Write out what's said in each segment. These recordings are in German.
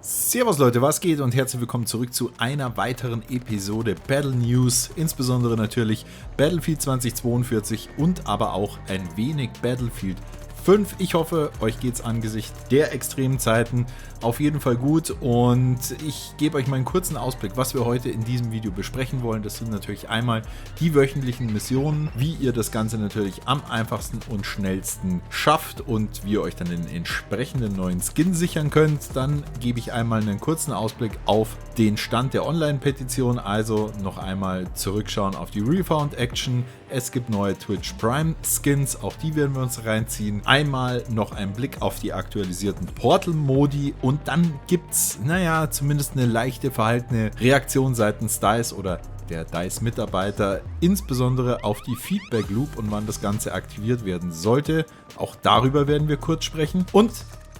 Servus Leute, was geht und herzlich willkommen zurück zu einer weiteren Episode Battle News, insbesondere natürlich Battlefield 2042 und aber auch ein wenig Battlefield 5. Ich hoffe, euch geht's angesichts der extremen Zeiten auf jeden Fall gut und ich gebe euch mal einen kurzen Ausblick, was wir heute in diesem Video besprechen wollen. Das sind natürlich einmal die wöchentlichen Missionen, wie ihr das Ganze natürlich am einfachsten und schnellsten schafft und wie ihr euch dann den entsprechenden neuen Skin sichern könnt. Dann gebe ich einmal einen kurzen Ausblick auf den Stand der Online-Petition, also noch einmal zurückschauen auf die Refound-Action. Es gibt neue Twitch Prime Skins, auch die werden wir uns reinziehen. Einmal noch ein Blick auf die aktualisierten Portal-Modi und dann gibt es, zumindest eine leichte verhaltene Reaktion seitens DICE oder der DICE-Mitarbeiter, insbesondere auf die Feedback Loop und wann das Ganze aktiviert werden sollte. Auch darüber werden wir kurz sprechen und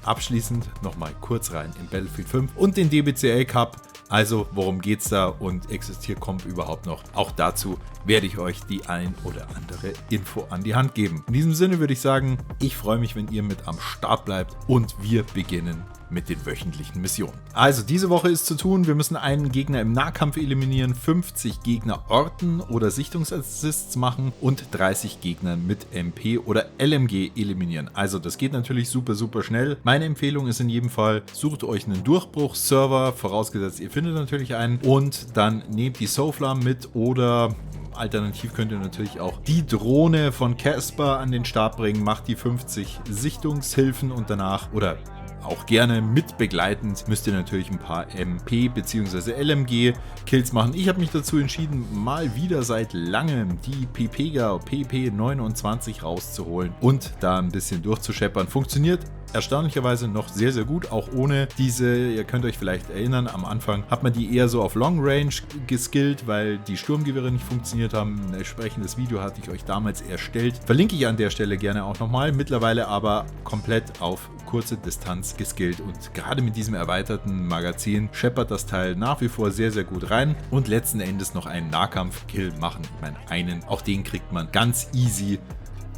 abschließend nochmal kurz rein in Battlefield 5 und den DBCL Cup. Also, worum geht's da und existiert Comp überhaupt noch? Auch dazu werde ich euch die ein oder andere Info an die Hand geben. In diesem Sinne würde ich sagen, ich freue mich, wenn ihr mit am Start bleibt und wir beginnen mit den wöchentlichen Missionen. Also, diese Woche ist zu tun, wir müssen einen Gegner im Nahkampf eliminieren, 50 Gegner orten oder Sichtungsassists machen und 30 Gegner mit MP oder LMG eliminieren. Also, das geht natürlich super schnell. Meine Empfehlung ist in jedem Fall, sucht euch einen Durchbruchsserver, vorausgesetzt ihr findet natürlich einen und dann nehmt die Sofla mit oder alternativ könnt ihr natürlich auch die Drohne von Casper an den Start bringen, macht die 50 Sichtungshilfen und danach oder auch gerne mit begleitend müsst ihr natürlich ein paar MP bzw. LMG Kills machen. Ich habe mich dazu entschieden, mal wieder seit langem die Pepega PP29 rauszuholen und da ein bisschen durchzuscheppern. Funktioniert erstaunlicherweise noch sehr gut, auch ohne diese, ihr könnt euch vielleicht erinnern, am Anfang hat man die eher so auf Long Range geskillt, weil die Sturmgewehre nicht funktioniert haben. Ein entsprechendes Video hatte ich euch damals erstellt. Verlinke ich an der Stelle gerne auch nochmal. Mittlerweile aber komplett auf kurze Distanz geskillt und gerade mit diesem erweiterten Magazin scheppert das Teil nach wie vor sehr gut rein und letzten Endes noch einen Nahkampf-Kill machen. Ich meine, auch den kriegt man ganz easy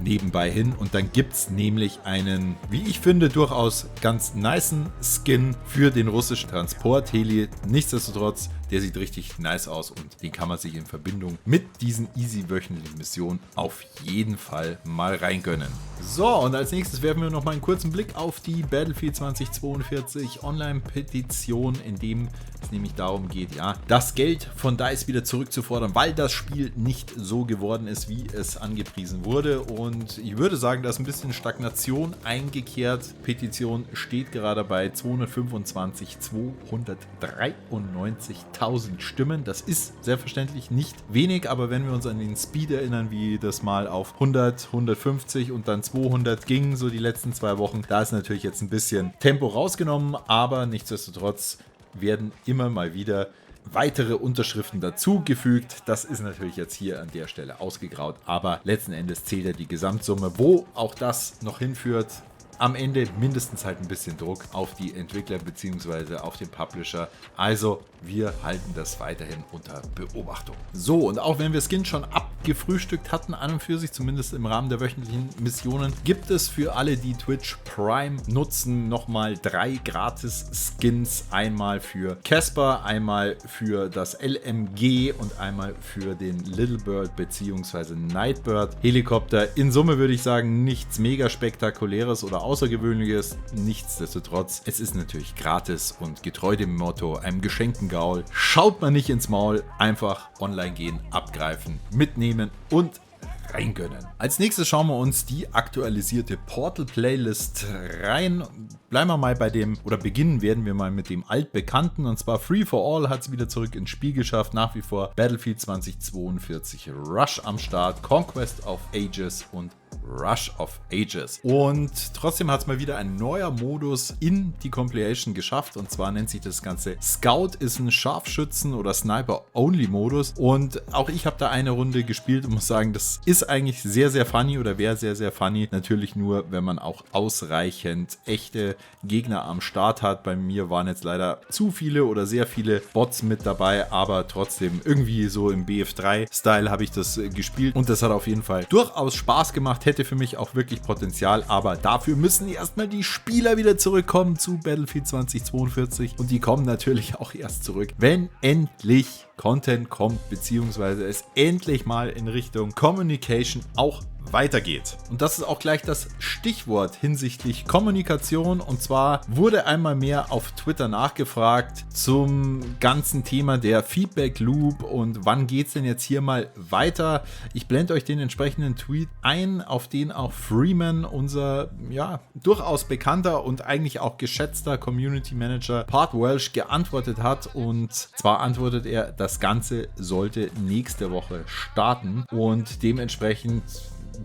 nebenbei hin und dann gibt es nämlich einen, wie ich finde, durchaus ganz nicen Skin für den russischen Transport-Heli. Nichtsdestotrotz, der sieht richtig nice aus und den kann man sich in Verbindung mit diesen easy wöchentlichen Missionen auf jeden Fall mal reingönnen. So, und als nächstes werfen wir noch mal einen kurzen Blick auf die Battlefield 2042 Online-Petition, in dem es nämlich darum geht, ja, das Geld von DICE wieder zurückzufordern, weil das Spiel nicht so geworden ist, wie es angepriesen wurde. Und ich würde sagen, da ist ein bisschen Stagnation eingekehrt. Petition steht gerade bei 293.000 Stimmen. Das ist selbstverständlich nicht wenig, aber wenn wir uns an den Speed erinnern, wie das mal auf 100, 150 und dann 200 ging, so die letzten 2 Wochen, da ist natürlich jetzt ein bisschen Tempo rausgenommen, aber nichtsdestotrotz werden immer mal wieder weitere Unterschriften dazugefügt. Das ist natürlich jetzt hier an der Stelle ausgegraut, aber letzten Endes zählt ja die Gesamtsumme, wo auch das noch hinführt. Am Ende mindestens halt ein bisschen Druck auf die Entwickler bzw. auf den Publisher. Also wir halten das weiterhin unter Beobachtung. So, und auch wenn wir Skins schon abgefrühstückt hatten, an und für sich, zumindest im Rahmen der wöchentlichen Missionen, gibt es für alle, die Twitch Prime nutzen, nochmal 3 Gratis-Skins. Einmal für Casper, einmal für das LMG und einmal für den Little Bird bzw. Nightbird Helikopter. In Summe würde ich sagen, nichts mega spektakuläres oder Außergewöhnliches. Nichtsdestotrotz, es ist natürlich gratis und getreu dem Motto, einem geschenkten Gaul schaut man nicht ins Maul, einfach online gehen, abgreifen, mitnehmen und reingönnen. Als nächstes schauen wir uns die aktualisierte Portal-Playlist rein. Bleiben wir mal bei dem, oder beginnen werden wir mal mit dem altbekannten, und zwar Free for All hat es wieder zurück ins Spiel geschafft. Nach wie vor Battlefield 2042 Rush am Start, Conquest of Ages und Rush of Ages. Und trotzdem hat es mal wieder ein neuer Modus in die Compilation geschafft, und zwar nennt sich das Ganze Scout, ist ein Scharfschützen- oder Sniper-Only-Modus, und auch ich habe da eine Runde gespielt und muss sagen, das ist eigentlich sehr funny oder wäre sehr funny, natürlich nur, wenn man auch ausreichend echte Gegner am Start hat. Bei mir waren jetzt leider zu viele oder sehr viele Bots mit dabei, aber trotzdem irgendwie so im BF3-Style habe ich das gespielt und das hat auf jeden Fall durchaus Spaß gemacht. gemacht, hätte für mich auch wirklich Potenzial, aber dafür müssen erstmal die Spieler wieder zurückkommen zu Battlefield 2042 und die kommen natürlich auch erst zurück, wenn endlich Content kommt, beziehungsweise es endlich mal in Richtung Communication auch weitergeht. Und das ist auch gleich das Stichwort hinsichtlich Kommunikation. Und zwar wurde einmal mehr auf Twitter nachgefragt zum ganzen Thema der Feedback Loop und wann geht es denn jetzt hier mal weiter. Ich blende euch den entsprechenden Tweet ein, auf den auch Freeman, unser durchaus bekannter und eigentlich auch geschätzter Community Manager Part Welsh geantwortet hat. Und zwar antwortet er, das Ganze sollte nächste Woche starten und dementsprechend,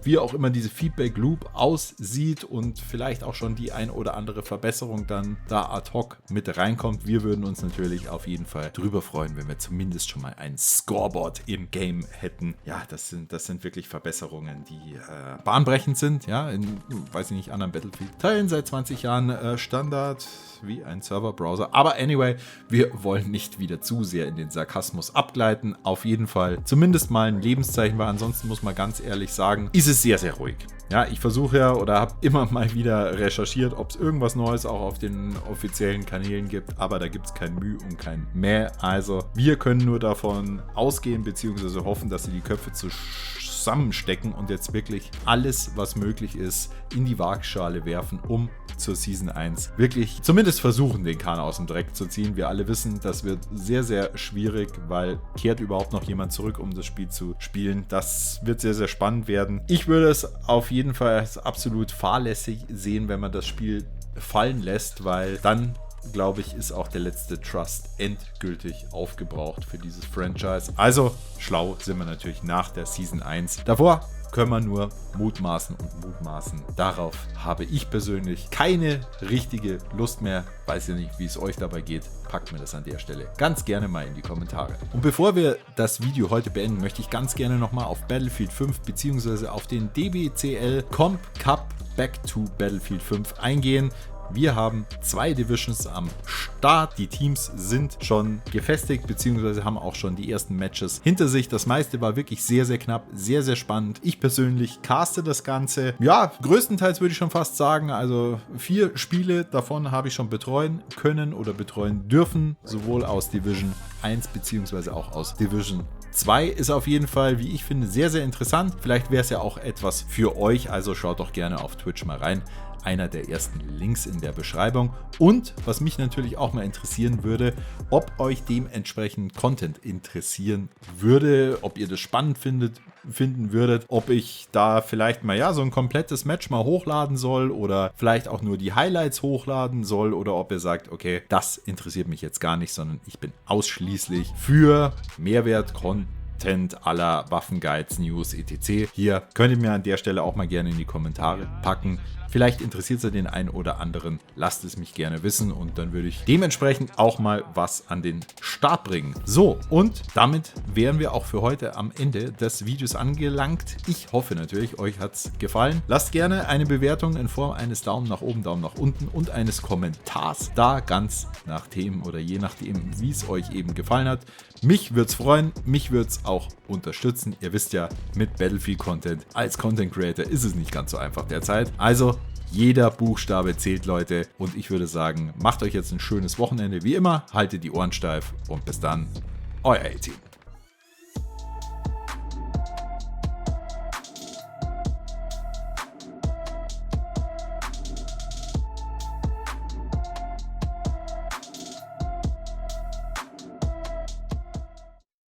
wie auch immer diese Feedback Loop aussieht und vielleicht auch schon die ein oder andere Verbesserung dann da ad hoc mit reinkommt. Wir würden uns natürlich auf jeden Fall drüber freuen, wenn wir zumindest schon mal ein Scoreboard im Game hätten. Ja, das sind wirklich Verbesserungen, die bahnbrechend sind. Ja, in, weiß ich nicht, anderen Battlefield-Teilen seit 20 Jahren Standard wie ein Serverbrowser. Aber anyway, wir wollen nicht wieder zu sehr in den Sarkasmus abgleiten. Auf jeden Fall zumindest mal ein Lebenszeichen, weil ansonsten muss man ganz ehrlich sagen, ist es sehr, sehr ruhig. Ja, ich versuche ja oder habe immer mal wieder recherchiert, ob es irgendwas Neues auch auf den offiziellen Kanälen gibt, aber da gibt es kein Mühe und kein Mehr. Also wir können nur davon ausgehen bzw. hoffen, dass sie die Köpfe zusammenstecken und jetzt wirklich alles, was möglich ist, in die Waagschale werfen, um zur Season 1 wirklich zumindest versuchen, den Kahn aus dem Dreck zu ziehen. Wir alle wissen, das wird sehr, sehr schwierig, weil kehrt überhaupt noch jemand zurück, um das Spiel zu spielen. Das wird sehr, sehr spannend werden. Ich würde es auf jeden Fall als absolut fahrlässig sehen, wenn man das Spiel fallen lässt, weil dann, glaube ich, ist auch der letzte Trust endgültig aufgebraucht für dieses Franchise. Also schlau sind wir natürlich nach der Season 1. Davor können wir nur mutmaßen und mutmaßen. Darauf habe ich persönlich keine richtige Lust mehr. Weiß ja nicht, wie es euch dabei geht. Packt mir das an der Stelle ganz gerne mal in die Kommentare. Und bevor wir das Video heute beenden, möchte ich ganz gerne nochmal auf Battlefield 5 bzw. auf den DBCL Comp Cup Back to Battlefield 5 eingehen. Wir haben 2 Divisions am Start. Die Teams sind schon gefestigt, beziehungsweise haben auch schon die ersten Matches hinter sich. Das meiste war wirklich sehr, sehr knapp, sehr, sehr spannend. Ich persönlich caste das Ganze. Ja, größtenteils würde ich schon fast sagen, also 4 Spiele davon habe ich schon betreuen können oder betreuen dürfen, sowohl aus Division 1 beziehungsweise auch aus Division 2 ist auf jeden Fall, wie ich finde, sehr, sehr interessant. Vielleicht wäre es ja auch etwas für euch, also schaut doch gerne auf Twitch mal rein. Einer der ersten Links in der Beschreibung. Und was mich natürlich auch mal interessieren würde, ob euch dementsprechend Content interessieren würde, ob ihr das spannend finden würdet, ob ich da vielleicht mal so ein komplettes Match mal hochladen soll oder vielleicht auch nur die Highlights hochladen soll oder ob ihr sagt, okay, das interessiert mich jetzt gar nicht, sondern ich bin ausschließlich für Mehrwert-Content aller Waffenguides, News, etc. Hier könnt ihr mir an der Stelle auch mal gerne in die Kommentare packen. Vielleicht interessiert es ja den einen oder anderen. Lasst es mich gerne wissen und dann würde ich dementsprechend auch mal was an den Start bringen. So, und damit wären wir auch für heute am Ende des Videos angelangt. Ich hoffe natürlich, euch hat es gefallen. Lasst gerne eine Bewertung in Form eines Daumen nach oben, Daumen nach unten und eines Kommentars da, ganz nach Themen oder je nachdem, wie es euch eben gefallen hat. Mich würde es freuen, mich würde es auch unterstützen. Ihr wisst ja, mit Battlefield-Content als Content Creator ist es nicht ganz so einfach derzeit. Also jeder Buchstabe zählt, Leute. Und ich würde sagen, macht euch jetzt ein schönes Wochenende. Wie immer, haltet die Ohren steif und bis dann, euer A-Team.